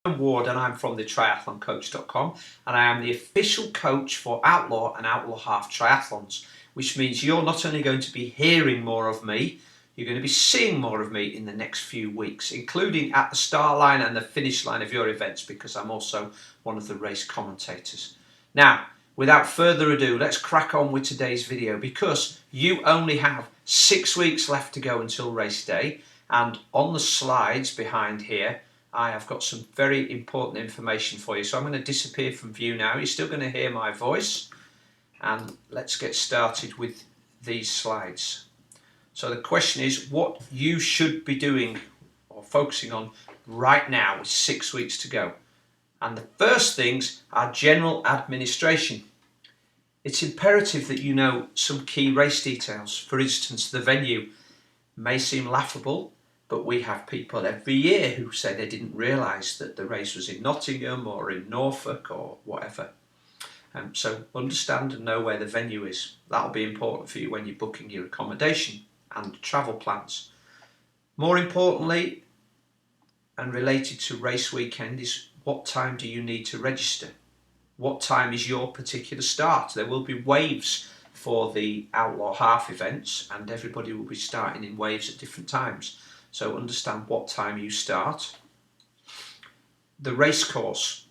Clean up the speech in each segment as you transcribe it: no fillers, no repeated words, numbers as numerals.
I'm Ward and I'm from the triathloncoach.com, and I am the official coach for Outlaw and Outlaw Half triathlons, which means you're not only going to be hearing more of me, you're going to be seeing more of me in the next few weeks, including at the start line and the finish line of your events, because I'm also one of the race commentators. Now, without further ado, let's crack on with today's video, because you only have 6 weeks left to go until race day, and on the slides behind here I have got some very important information for you. So I'm going to disappear from view now. You're still going to hear my voice, and let's get started with these slides. So the question is what you should be doing or focusing on right now with 6 weeks to go. And the first things are general administration. It's imperative that you know some key race details. For instance, the venue may seem laughable, but we have people every year who say they didn't realise that the race was in Nottingham or in Norfolk or whatever. So understand and know where the venue is. That'll be important for you when you're booking your accommodation and travel plans. More importantly, and related to race weekend, is what time do you need to register? What time is your particular start? There will be waves for the Outlaw Half events, and everybody will be starting in waves at different times. So understand what time you start. The race course,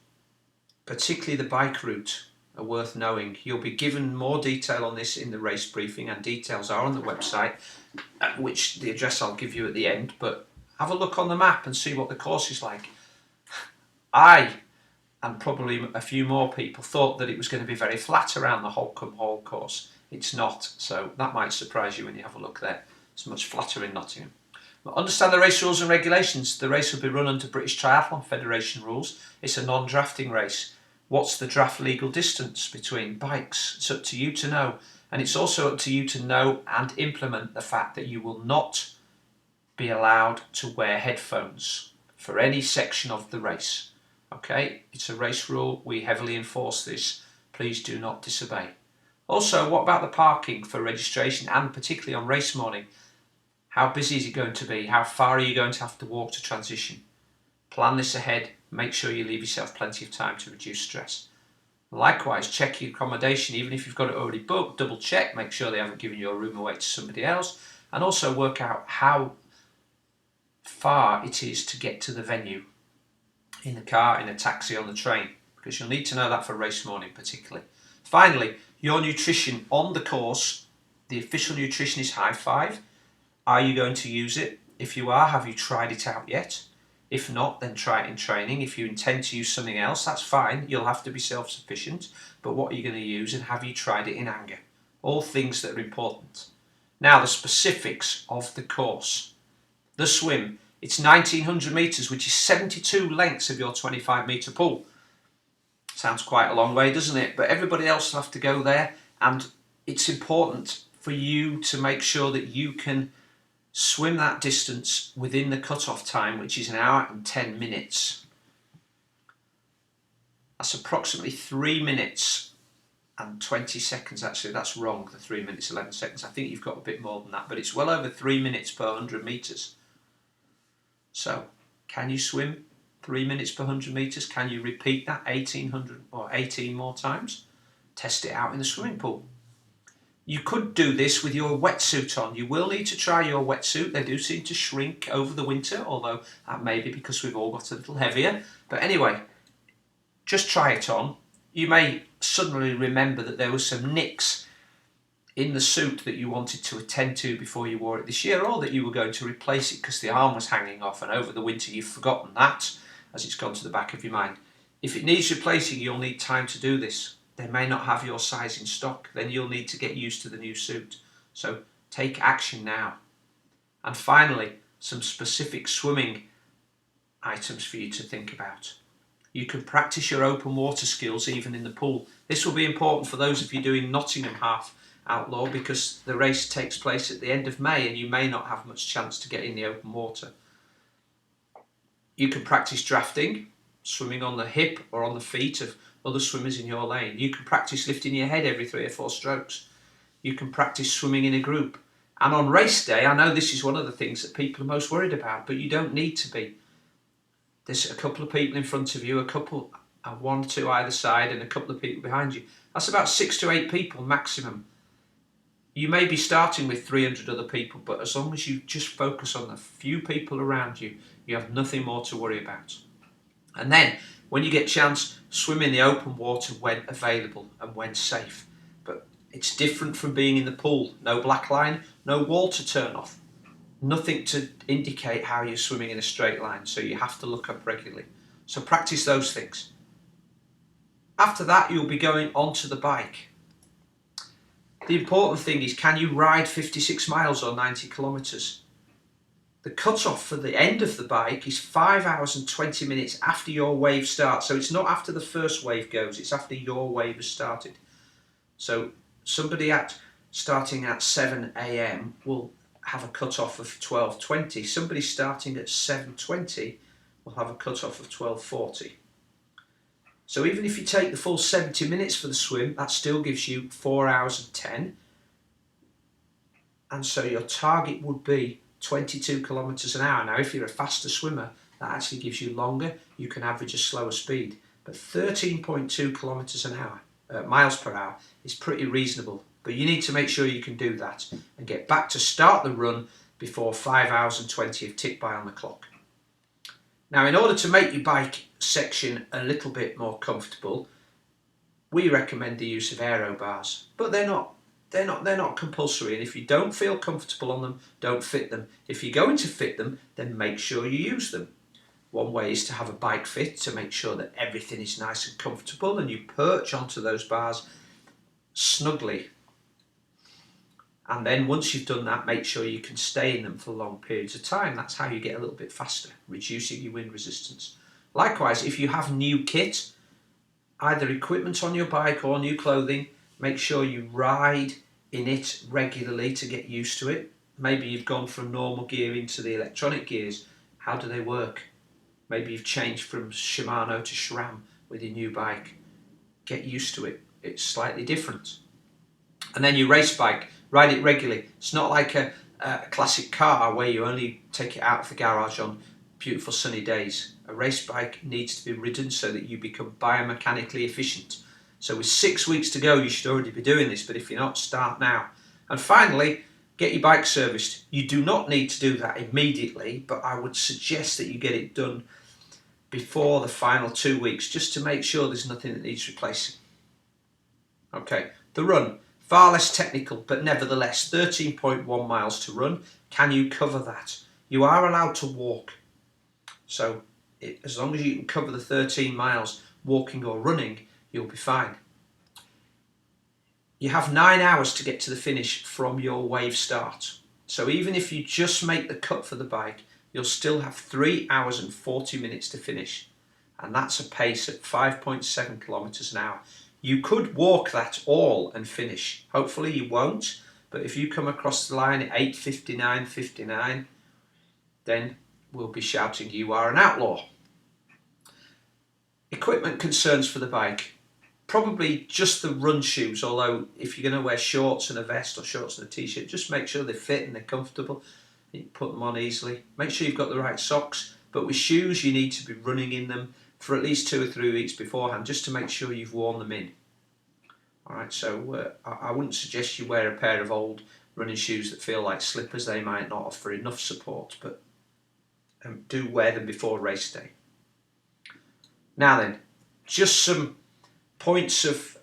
particularly the bike route, are worth knowing. You'll be given more detail on this in the race briefing, and details are on the website, which the address I'll give you at the end, but have a look on the map and see what the course is like. I, and probably a few more people, thought that it was going to be very flat around the Holcombe Hall course. It's not, so that might surprise you when you have a look there. It's much flatter in Nottingham. Understand the race rules and regulations. The race will be run under British Triathlon Federation rules. It's a non-drafting race. What's the draft legal distance between bikes? It's up to you to know. And it's also up to you to know and implement the fact that you will not be allowed to wear headphones for any section of the race. Okay, it's a race rule. We heavily enforce this. Please do not disobey. Also, what about the parking for registration, and particularly on race morning? How busy is it going to be? How far are you going to have to walk to transition? Plan this ahead. Make sure you leave yourself plenty of time to reduce stress. Likewise, check your accommodation. Even if you've got it already booked, double check. Make sure they haven't given your room away to somebody else. And also work out how far it is to get to the venue. In the car, in a taxi, on the train. Because you'll need to know that for race morning particularly. Finally, your nutrition on the course. The official nutrition is High Five. Are you going to use it? If you are, have you tried it out yet? If not, then try it in training. If you intend to use something else, that's fine. You'll have to be self-sufficient. But what are you going to use, and have you tried it in anger? All things that are important. Now, the specifics of the course. The swim. It's 1900 metres, which is 72 lengths of your 25-metre pool. Sounds quite a long way, doesn't it? But everybody else will have to go there, and it's important for you to make sure that you can swim that distance within the cut-off time, which is 1 hour and 10 minutes. That's approximately 3 minutes and 20 seconds. Actually, that's wrong, the 3 minutes 11 seconds. I think you've got a bit more than that, but it's well over 3 minutes per 100 metres. So, can you swim 3 minutes per 100 metres? Can you repeat that 1800 or 18 more times? Test it out in the swimming pool. You could do this with your wetsuit on. You will need to try your wetsuit. They do seem to shrink over the winter, although that may be because we've all got a little heavier. But anyway, just try it on. You may suddenly remember that there were some nicks in the suit that you wanted to attend to before you wore it this year, or that you were going to replace it because the arm was hanging off, and over the winter you've forgotten that as it's gone to the back of your mind. If it needs replacing, you'll need time to do this. They may not have your size in stock. Then you'll need to get used to the new suit. So take action now. And finally, some specific swimming items for you to think about. You can practice your open water skills even in the pool. This will be important for those of you doing Nottingham Half Outlaw, because the race takes place at the end of May and you may not have much chance to get in the open water. You can practice drafting, swimming on the hip or on the feet of other swimmers in your lane. You can practice lifting your head every 3 or 4 strokes. You can practice swimming in a group. And on race day, I know this is one of the things that people are most worried about, but you don't need to be. there's a couple of people in front of you, one or two either side, and a couple of people behind you. That's about 6 to 8 people maximum. You may be starting with 300 other people, but as long as you just focus on the few people around you, you have nothing more to worry about. And then, when you get a chance, swim in the open water when available and when safe. But it's different from being in the pool. No black line, no wall to turn off. Nothing to indicate how you're swimming in a straight line, so you have to look up regularly. So practice those things. After that, you'll be going onto the bike. The important thing is, can you ride 56 miles or 90 kilometres? The cut-off for the end of the bike is 5 hours and 20 minutes after your wave starts. So it's not after the first wave goes, it's after your wave has started. So somebody starting at 7 a.m. will have a cut-off of 12:20. Somebody starting at 7:20 will have a cut-off of 12:40. So even if you take the full 70 minutes for the swim, that still gives you 4 hours and 10. And so your target would be 22 kilometres an hour. Now, if you're a faster swimmer, that actually gives you longer. You can average a slower speed. But 13.2 kilometres an hour, miles per hour, is pretty reasonable. But you need to make sure you can do that and get back to start the run before 5 hours and 20 have ticked by on the clock. Now, in order to make your bike section a little bit more comfortable, we recommend the use of aero bars, but they're not compulsory. And if you don't feel comfortable on them, don't fit them. If you're going to fit them, then make sure you use them. One way is to have a bike fit to make sure that everything is nice and comfortable, and you perch onto those bars snugly. And then once you've done that, make sure you can stay in them for long periods of time. That's how you get a little bit faster, reducing your wind resistance. Likewise, if you have new kit, either equipment on your bike or new clothing, make sure you ride in it regularly to get used to it. Maybe you've gone from normal gear into the electronic gears. How do they work? Maybe you've changed from Shimano to SRAM with your new bike. Get used to it. It's slightly different. And then your race bike, ride it regularly. It's not like a classic car where you only take it out of the garage on beautiful sunny days. A race bike needs to be ridden so that you become biomechanically efficient. So with 6 weeks to go, you should already be doing this, but if you're not, start now. And finally, get your bike serviced. You do not need to do that immediately, but I would suggest that you get it done before the final 2 weeks, just to make sure there's nothing that needs replacing. Okay, the run. Far less technical, but nevertheless 13.1 miles to run. Can you cover that? You are allowed to walk. So as long as you can cover the 13 miles walking or running, you'll be fine. You have 9 hours to get to the finish from your wave start. So even if you just make the cut for the bike, you'll still have 3 hours and 40 minutes to finish. And that's a pace at 5.7 kilometres an hour. You could walk that all and finish. Hopefully you won't, but if you come across the line at 8:59.59, then we'll be shouting you are an outlaw. Equipment concerns for the bike. Probably just the run shoes, although if you're going to wear shorts and a vest or shorts and a t-shirt, just make sure they fit and they're comfortable. You can put them on easily. Make sure you've got the right socks, but with shoes you need to be running in them for at least 2 or 3 weeks beforehand, just to make sure you've worn them in. Alright, so I wouldn't suggest you wear a pair of old running shoes that feel like slippers. They might not offer enough support, but do wear them before race day. Now then, just some points of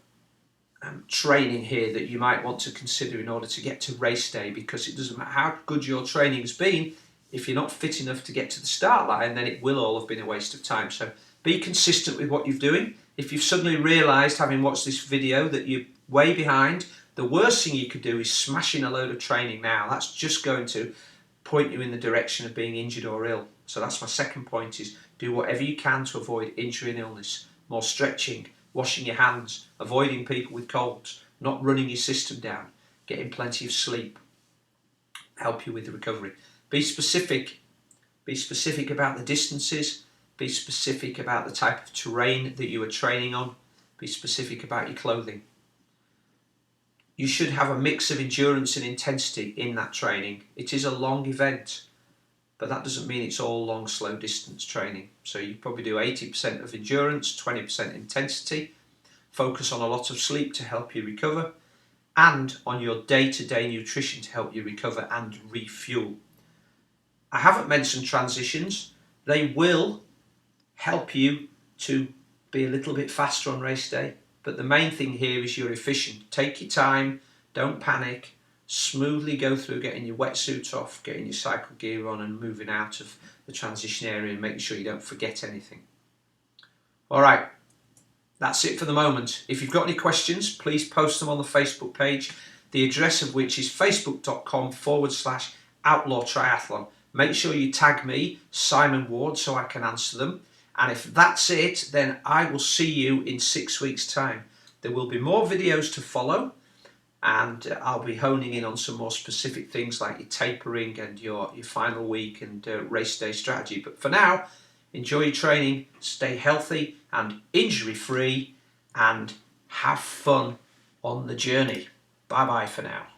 training here that you might want to consider in order to get to race day, because it doesn't matter how good your training has been, if you're not fit enough to get to the start line, then it will all have been a waste of time. So be consistent with what you're doing. If you've suddenly realised, having watched this video, that you're way behind, the worst thing you could do is smash in a load of training now. That's just going to point you in the direction of being injured or ill. So that's my second point, is do whatever you can to avoid injury and illness. More stretching, washing your hands, avoiding people with colds, not running your system down, getting plenty of sleep, help you with the recovery. Be specific. Be specific about the distances. Be specific about the type of terrain that you are training on. Be specific about your clothing. You should have a mix of endurance and intensity in that training. It is a long event, but that doesn't mean it's all long, slow distance training. So you probably do 80% of endurance, 20% intensity, focus on a lot of sleep to help you recover, and on your day-to-day nutrition to help you recover and refuel. I haven't mentioned transitions. They will help you to be a little bit faster on race day, but the main thing here is you're efficient. Take your time, don't panic, smoothly go through getting your wetsuit off, getting your cycle gear on and moving out of the transition area and making sure you don't forget anything. Alright, that's it for the moment. If you've got any questions, please post them on the Facebook page, the address of which is facebook.com/outlawtriathlon. Make sure you tag me, Simon Ward, so I can answer them. And if that's it, then I will see you in 6 weeks' time. There will be more videos to follow, and I'll be honing in on some more specific things like your tapering and your final week and race day strategy. But for now, enjoy your training, stay healthy and injury-free, and have fun on the journey. Bye-bye for now.